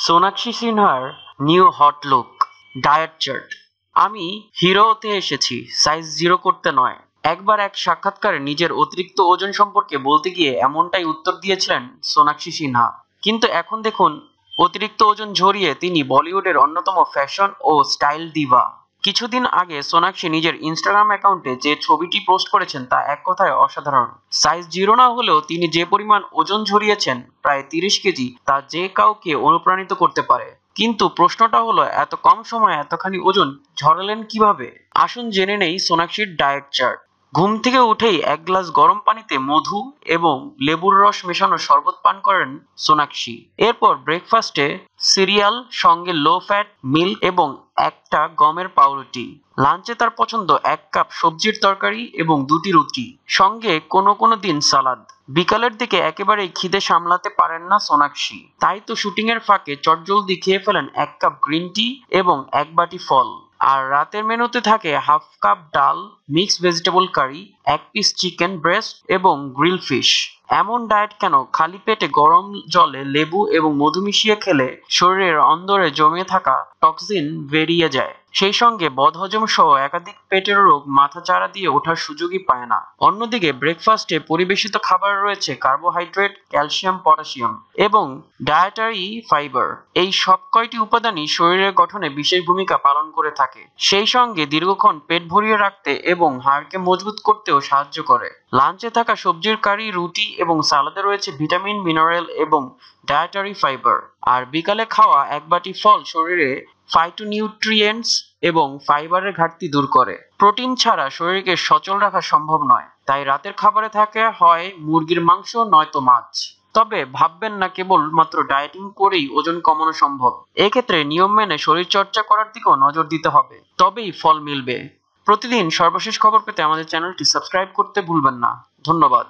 সোনাক্ষী সিনহার new hot look, diet chart. আমি hero হতে এসেছি, সাইজ 0 করতে নয়। একবার এক সাক্ষাৎকারে নিজের অতিরিক্ত ওজন সম্পর্কে বলতে গিয়ে এমনটাই উত্তর দিয়েছিলেন সোনাক্ষী সিনহা। কিন্তু এখন দেখুন, অতিরিক্ত ওজন ঝরিয়ে তিনি বলিউডের অন্যতম ফ্যাশন ও স্টাইল দিভা। কিছুদিন আগে সোনাক্ষী নিজের ইনস্টাগ্রাম অ্যাকাউন্টে যে ছবিটি পোস্ট করেছেন তা এক কথায় অসাধারণ। সাইজ 0 না হলেও তিনি যে পরিমাণ ওজন ঝরিয়েছেন, প্রায় 30 কেজি, তা যে কাউকে অনুপ্রাণিত করতে পারে। কিন্তু প্রশ্নটা হলো, এত কম সময়ে এতখানি ওজন ঝরালেন কিভাবে? আসুন জেনে নেই সোনাক্ষীর ডায়েট চার্ট। ঘুম থেকে উঠেই 1 গ্লাস গরম পানিতে মধু এবং লেবুর রস মেশানো শরবত পান করেন সোনাক্ষী। এরপর ব্রেকফাস্টে সিরিয়াল, সঙ্গে লো ফ্যাট মিল্ক এবং একটা গমের পাউরুটি। লাঞ্চে তার পছন্দ 1 কাপ সবজির তরকারি এবং 2টি রুটি, সঙ্গে কোনো দিন সালাদ। বিকালের দিকে একেবারেই খিদে সামলাতে পারেন না সোনাক্ষী, তাই তো শুটিং এর ফাঁকে চটজলদি খেয়ে ফেলেন 1 কাপ গ্রিন টি এবং 1 বাটি ফল। আর রাতের মেনুতে থাকে হাফ কাপ ডাল, মিক্সড ভেজিটেবল কারি, 1 পিস চিকেন ব্রেস্ট এবং গ্রিল ফিশ। এমন ডায়েট কেন? খালি পেটে গরম জলে লেবু এবং মধু মিশিয়ে খেলে শরীরের অন্দরে জমে থাকা টক্সিন বেরিয়ে যায়। সেই সঙ্গে বদহজম সহ একাধিক পেটের রোগ মাথাচাড়া দিয়ে ওঠার সুযোগই পায় না। অন্যদিকে ব্রেকফাস্টে পরিবেশিত খাবার রয়েছে কার্বোহাইড্রেট, ক্যালসিয়াম, পটাশিয়াম এবং ডায়েটারি ফাইবার। এই সব কয়টি উপাদানই শরীরের গঠনে বিশেষ ভূমিকা পালন করে থাকে। সেই সঙ্গে দীর্ঘক্ষণ পেট ভরিয়ে রাখতে এবং হাড়কে মজবুত করতেও সাহায্য করে। লাঞ্চে থাকা সবজির কারি, রুটি এবং সালাদে রয়েছে ভিটামিন, মিনারেল এবং ডায়েটারি ফাইবার। আর বিকালে খাওয়া 1 বাটি ফল শরীরে ফাইটোনিউট্রিয়েন্টস এবং ফাইবারের ঘাটতি দূর করে। প্রোটিন ছাড়া শরীরকে সচল রাখা সম্ভব নয়, তাই রাতের খাবারে থাকে হয় মুরগির মাংস, নয়তো মাছ। তবে ভাববেন না কেবল মাত্র ডায়েটিং করেই ওজন কমানো সম্ভব। এক্ষেত্রে নিয়ম মেনে শরীর চর্চা করার দিকেও নজর দিতে হবে, তবেই ফল মিলবে। প্রতিদিন সর্বশেষ খবর পেতে আমাদের চ্যানেলটি সাবস্ক্রাইব করতে ভুলবেন না। ধন্যবাদ।